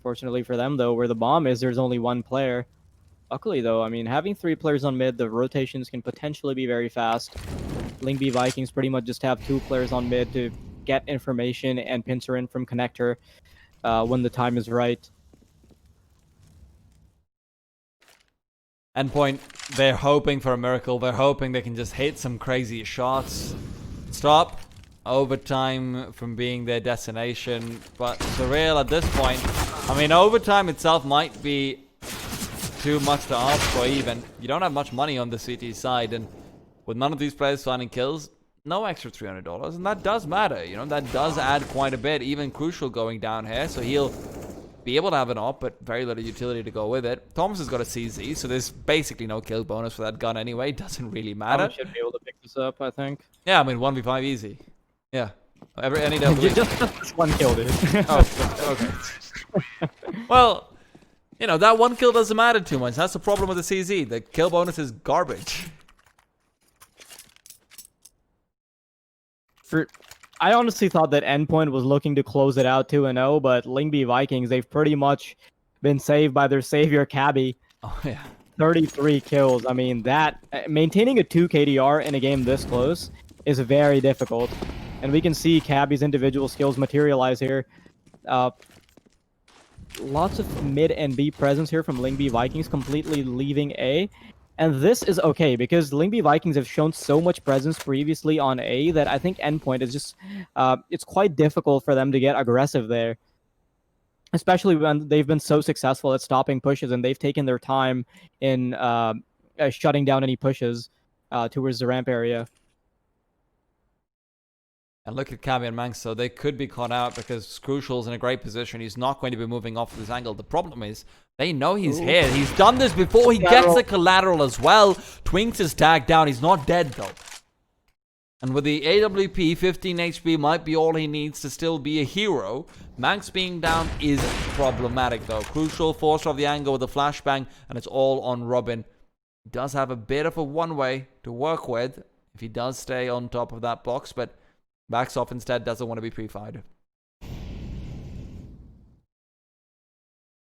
Fortunately for them, though, where the bomb is, there's only 1 player. Luckily, though, I mean, having 3 players on mid, the rotations can potentially be very fast. Lyngby Vikings pretty much just have 2 players on mid to get information and pincer in from connector when the time is right. Endpoint, they're hoping for a miracle. They're hoping they can just hit some crazy shots. Stop overtime from being their destination. But Surreal at this point, I mean, overtime itself might be too much to ask for even. You don't have much money on the CT side, and with none of these players finding kills, no extra $300, and that does matter, you know, that does add quite a bit. Even Crucial going down here, so he'll be able to have an op, but very little utility to go with it. Thomas has got a CZ, so there's basically no kill bonus for that gun anyway. Doesn't really matter. Thomas should be able to pick this up, I think. Yeah, I mean, 1v5 easy. Yeah. Any W. just this 1 kill, dude. Oh, okay. Well, you know, that 1 kill doesn't matter too much. That's the problem with the CZ. The kill bonus is garbage. I honestly thought that Endpoint was looking to close it out 2-0, but Lyngby Vikings, they've pretty much been saved by their savior, Cabby. Oh, yeah. 33 kills. I mean, that maintaining a 2 KDR in a game this close is very difficult. And we can see Cabby's individual skills materialize here. Lots of mid and B presence here from Lyngby Vikings, completely leaving A. And this is okay, because Lyngby Vikings have shown so much presence previously on A that I think Endpoint is just... it's quite difficult for them to get aggressive there. Especially when they've been so successful at stopping pushes, and they've taken their time in shutting down any pushes towards the ramp area. And look at Cabby and Manx, so they could be caught out because Crucial's in a great position. He's not going to be moving off this angle. The problem is, they know he's here. He's done this before. He gets the collateral as well. Twinks is tagged down. He's not dead, though. And with the AWP, 15 HP might be all he needs to still be a hero. Manx being down is problematic, though. Crucial forced off the angle with a flashbang, and it's all on Robin. He does have a bit of a one-way to work with if he does stay on top of that box, but backs off instead, doesn't want to be pre-fired.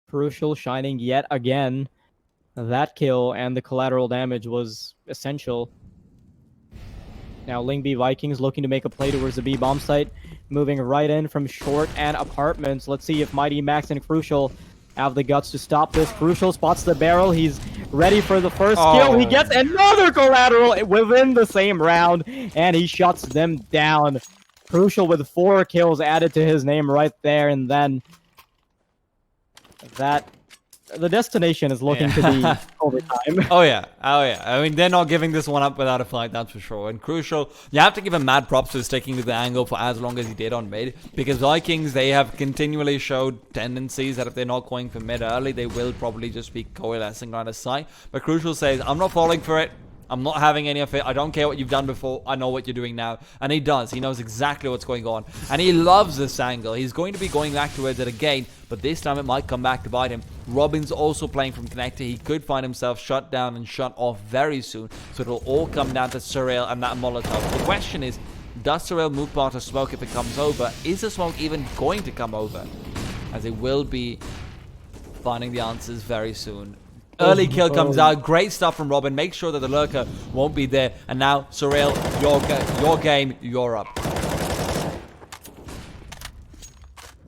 Crucial shining yet again. That kill and the collateral damage was essential. Now Lyngby Vikings looking to make a play towards the B bomb site. Moving right in from short and apartments. Let's see if Mighty Max and Crucial have the guts to stop this. Crucial spots the barrel. He's ready for the first kill. He gets another collateral within the same round, and he shuts them down. Crucial with 4 kills added to his name right there, and then that the destination is looking to be overtime. Oh yeah. I mean, they're not giving this one up without a fight, that's for sure. And Crucial, you have to give him mad props for sticking to the angle for as long as he did on mid, because Vikings, they have continually showed tendencies that if they're not going for mid early, they will probably just be coalescing line of sight. But Crucial says, I'm not falling for it. I'm not having any of it. I don't care what you've done before. I know what you're doing now. And he does. He knows exactly what's going on. And he loves this angle. He's going to be going back towards it again, but this time it might come back to bite him. Robin's also playing from connector. He could find himself shut down and shut off very soon. So it'll all come down to Surreal and that Molotov. The question is, does Surreal move part of smoke if it comes over? Is the smoke even going to come over? As it will be finding the answers very soon. Early kill comes out. Great stuff from Robin. Make sure that the lurker won't be there. And now, Surreal, your game, you're up.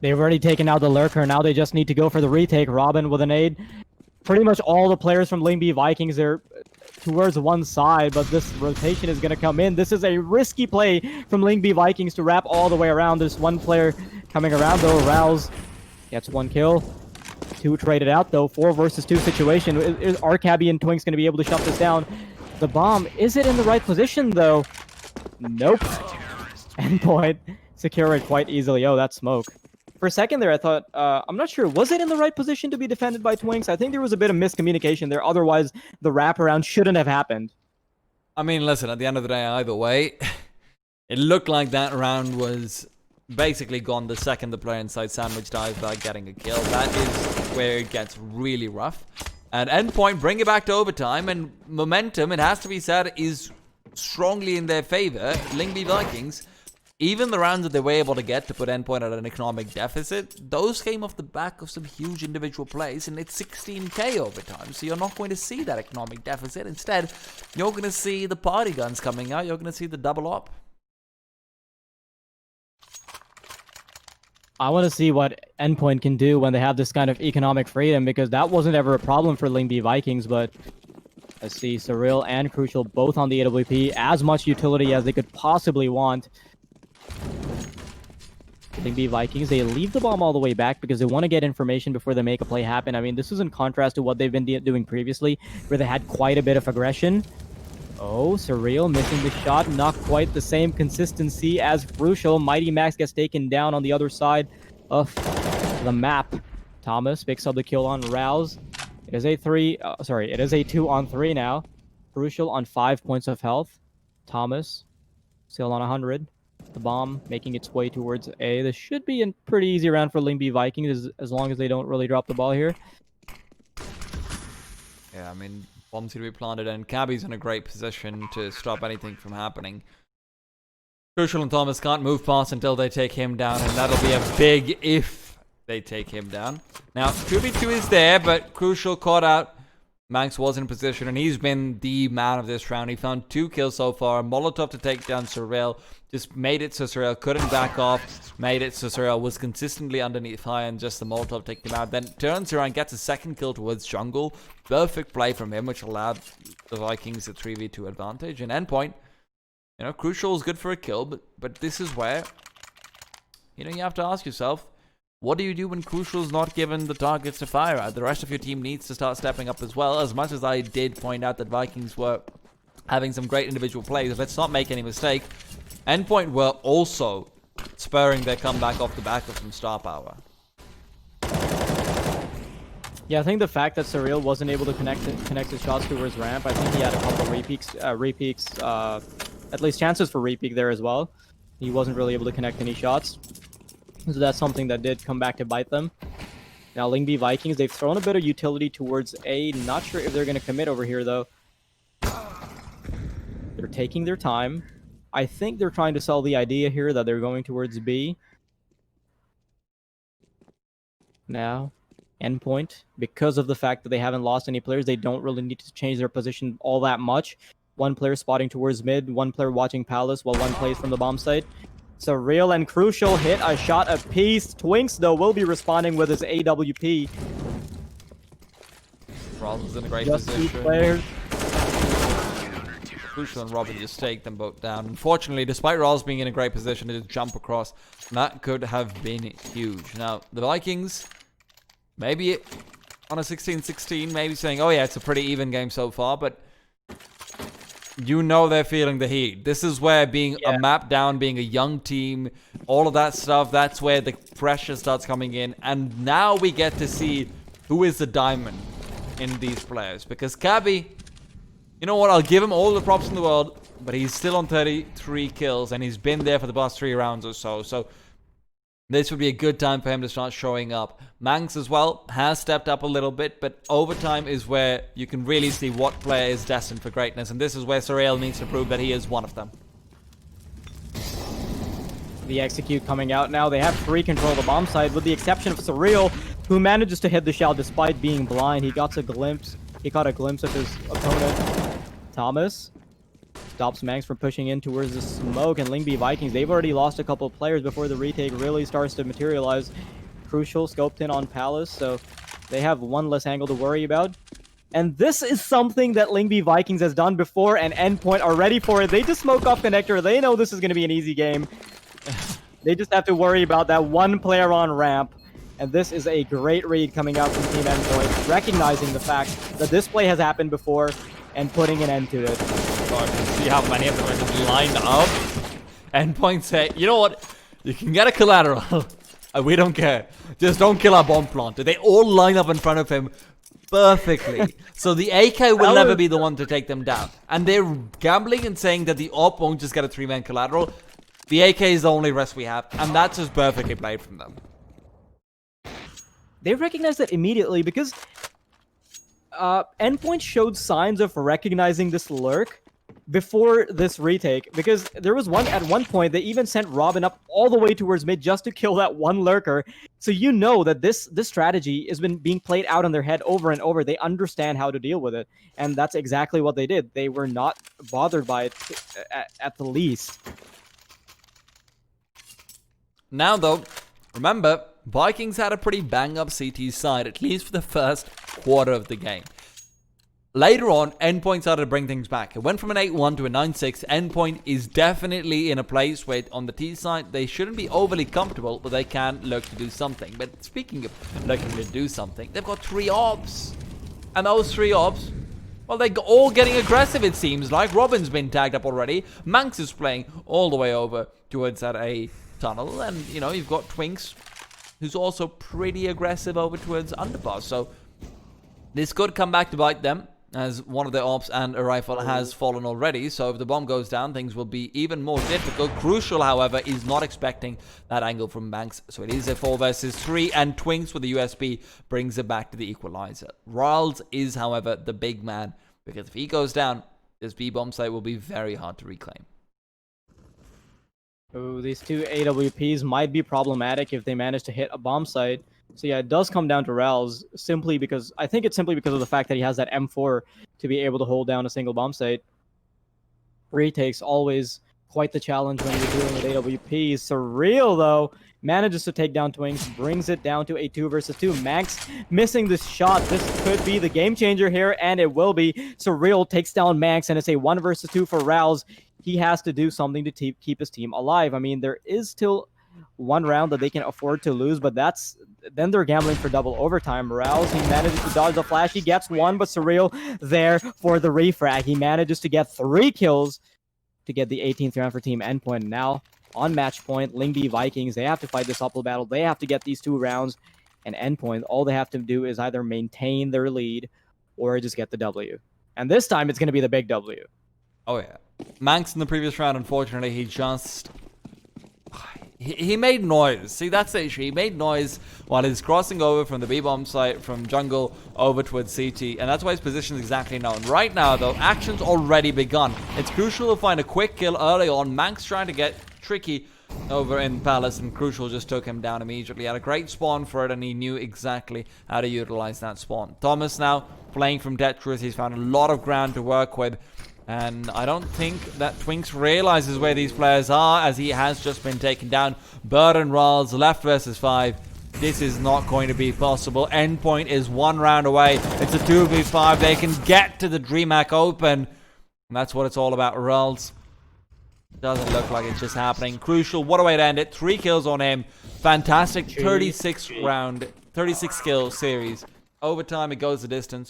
They've already taken out the lurker. Now they just need to go for the retake. Robin with a nade. Pretty much all the players from Lyngby Vikings are towards one side, but this rotation is going to come in. This is a risky play from Lyngby Vikings to wrap all the way around. There's one player coming around, though. Rouse gets 1 kill. 2 traded out, though. 4 versus 2 situation. Is Cabby and Twinks going to be able to shut this down? The bomb, is it in the right position, though? Nope. Endpoint secure it quite easily. Oh, that's smoke. For a second there, I thought, I'm not sure, was it in the right position to be defended by Twinks? I think there was a bit of miscommunication there. Otherwise, the wraparound shouldn't have happened. I mean, listen, at the end of the day, either way, it looked like that round was basically gone the second the player inside sandwich dies without getting a kill. That is where it gets really rough. And Endpoint bring it back to overtime, and momentum, it has to be said, is strongly in their favor. Lyngby Vikings, even the rounds that they were able to get to put Endpoint at an economic deficit, those came off the back of some huge individual plays, and it's 16k overtime, so you're not going to see that economic deficit. Instead, you're going to see the party guns coming out, you're going to see the double up. I want to see what Endpoint can do when they have this kind of economic freedom, because that wasn't ever a problem for Lyngby Vikings, but I see Surreal and Crucial both on the AWP, as much utility as they could possibly want. Lyngby Vikings, they leave the bomb all the way back because they want to get information before they make a play happen. I mean, this is in contrast to what they've been doing previously, where they had quite a bit of aggression. Oh, Surreal missing the shot. Not quite the same consistency as Crucial. Mighty Max gets taken down on the other side of the map. Thomas picks up the kill on Rouse. It is a it is a 2-on-3 now. Crucial on 5 points of health. Thomas still on 100. The bomb making its way towards A. This should be a pretty easy round for Lyngby Vikings as long as they don't really drop the ball here. Yeah, I mean, bombs to be planted, and Cabby's in a great position to stop anything from happening. Crucial and Thomas can't move past until they take him down, and that'll be a big if they take him down. Now, 2v2 is there, but Crucial caught out. Manx was in position, and he's been the man of this round. He found 2 kills so far. Molotov to take down Surreal. Just made it so Surreal couldn't back off. Made it so Surreal was consistently underneath fire, and just the Molotov taking him out. Then turns around, gets a second kill towards jungle. Perfect play from him, which allowed the Vikings a 3v2 advantage. And Endpoint, you know, Crucial is good for a kill, but this is where, you know, you have to ask yourself, what do you do when Crucial's not given the targets to fire at? The rest of your team needs to start stepping up as well. As much as I did point out that Vikings were having some great individual plays, let's not make any mistake, Endpoint were also spurring their comeback off the back of some star power. Yeah, I think the fact that Surreal wasn't able to connect his shots towards ramp, I think he had a couple repeaks, at least chances for repeak there as well. He wasn't really able to connect any shots. So that's something that did come back to bite them. Now, Lyngby Vikings, they've thrown a bit of utility towards A. Not sure if they're going to commit over here, though. They're taking their time. I think they're trying to sell the idea here that they're going towards B. Now, Endpoint, because of the fact that they haven't lost any players, they don't really need to change their position all that much. One player spotting towards mid, one player watching Palace, while one plays from the bomb site. Surreal and Crucial hit a shot apiece. Twinks, though, will be responding with his AWP. Robin's in a great Just position. 2 players. Crucial and Robin just take them both down. Unfortunately, despite Roz being in a great position to just jump across, that could have been huge. Now, the Vikings, maybe on a 16-16, maybe saying, oh yeah, it's a pretty even game so far, but you know they're feeling the heat. This is where being a map down, being a young team, all of that stuff, that's where the pressure starts coming in. And now we get to see who is the diamond in these players. Because Cabby, you know what, I'll give him all the props in the world, but he's still on 33 kills, and he's been there for the past 3 rounds or so. So this would be a good time for him to start showing up. Manx as well has stepped up a little bit, but overtime is where you can really see what player is destined for greatness, and this is where Surreal needs to prove that he is one of them. The execute coming out now. They have free control of the bomb side, with the exception of Surreal, who manages to hit the shell despite being blind. He caught a glimpse of his opponent. Thomas stops Manx from pushing in towards the smoke, and Lyngby Vikings, they've already lost a couple of players before the retake really starts to materialize. Crucial scoped in on Palace, so they have one less angle to worry about. And this is something that Lyngby Vikings has done before, and Endpoint are ready for it. They just smoke off connector. They know this is going to be an easy game. They just have to worry about that one player on ramp. And this is a great read coming out from Team Endpoint, recognizing the fact that this play has happened before and putting an end to it. See how many of them are just lined up. Endpoint say, you know what? You can get a collateral. We don't care. Just don't kill our bomb planter. They all line up in front of him perfectly. So the AK will never be the one to take them down. And they're gambling and saying that the op won't just get a 3-man collateral. The AK is the only risk we have, and that's just perfectly played from them. They recognized that immediately because Endpoint showed signs of recognizing this lurk before this retake, because there was at one point they even sent Robin up all the way towards mid just to kill that one lurker. So you know that this strategy has been being played out in their head over and over. They understand how to deal with it, and that's exactly what they did. They were not bothered by it at the least. Now though, remember, Vikings had a pretty bang-up CT side, at least for the first quarter of the game. Later on, Endpoint started to bring things back. It went from an 8-1 to a 9-6. Endpoint is definitely in a place where on the T side, they shouldn't be overly comfortable, but they can look to do something. But speaking of looking to do something, they've got 3 ops. And those 3 ops, well, they're all getting aggressive, it seems like. Robin's been tagged up already. Manx is playing all the way over towards that A tunnel. And, you know, you've got Twinks, who's also pretty aggressive over towards Underpass. So this could come back to bite them, as one of their ops and a rifle has fallen already. So if the bomb goes down, things will be even more difficult. Crucial, however, is not expecting that angle from Banks. So it is a 4 versus 3, and Twinks with the USB brings it back to the equalizer. Riles is, however, the big man, because if he goes down, this B-bomb site will be very hard to reclaim. Oh, these 2 AWPs might be problematic if they manage to hit a bomb site. So yeah, it does come down to Ral's, simply because I think it's simply because of the fact that he has that M4 to be able to hold down a single bomb site. Retakes always quite the challenge when you're dealing with AWPs. Surreal though manages to take down Twinks, brings it down to a 2 versus 2. Max missing this shot. This could be the game changer here, and it will be. Surreal takes down Max, and it's a 1 versus 2 for Ral's. He has to do something to keep his team alive. I mean, there is still one round that they can afford to lose, but then they're gambling for double overtime. Rouse, he manages to dodge the flash. He gets 1, but Surreal there for the refrag. He manages to get 3 kills to get the 18th round for Team Endpoint. Now, on match point, Lyngby Vikings, they have to fight this uphill battle. They have to get these 2 rounds, and Endpoint, all they have to do is either maintain their lead or just get the W. And this time, it's going to be the big W. Oh yeah. Manx in the previous round, unfortunately, he made noise. See, that's the issue. He made noise while he's crossing over from the B-bomb site, from jungle over towards CT, and that's why his position is exactly known. Right now, though, action's already begun. It's crucial to find a quick kill early on. Manx trying to get tricky over in Palace, and Crucial just took him down immediately. Had a great spawn for it, and he knew exactly how to utilize that spawn. Thomas now playing from Tetris. He's found a lot of ground to work with. And I don't think that Twinks realizes where these players are, as he has just been taken down. Bird and Rawls, left versus 5. This is not going to be possible. Endpoint is 1 round away. It's a 2v5. They can get to the DreamHack Open. And that's what it's all about. Rawls doesn't look like it's just happening. Crucial, what a way to end it. 3 kills on him. Fantastic 36 kill series. Overtime, it goes the distance.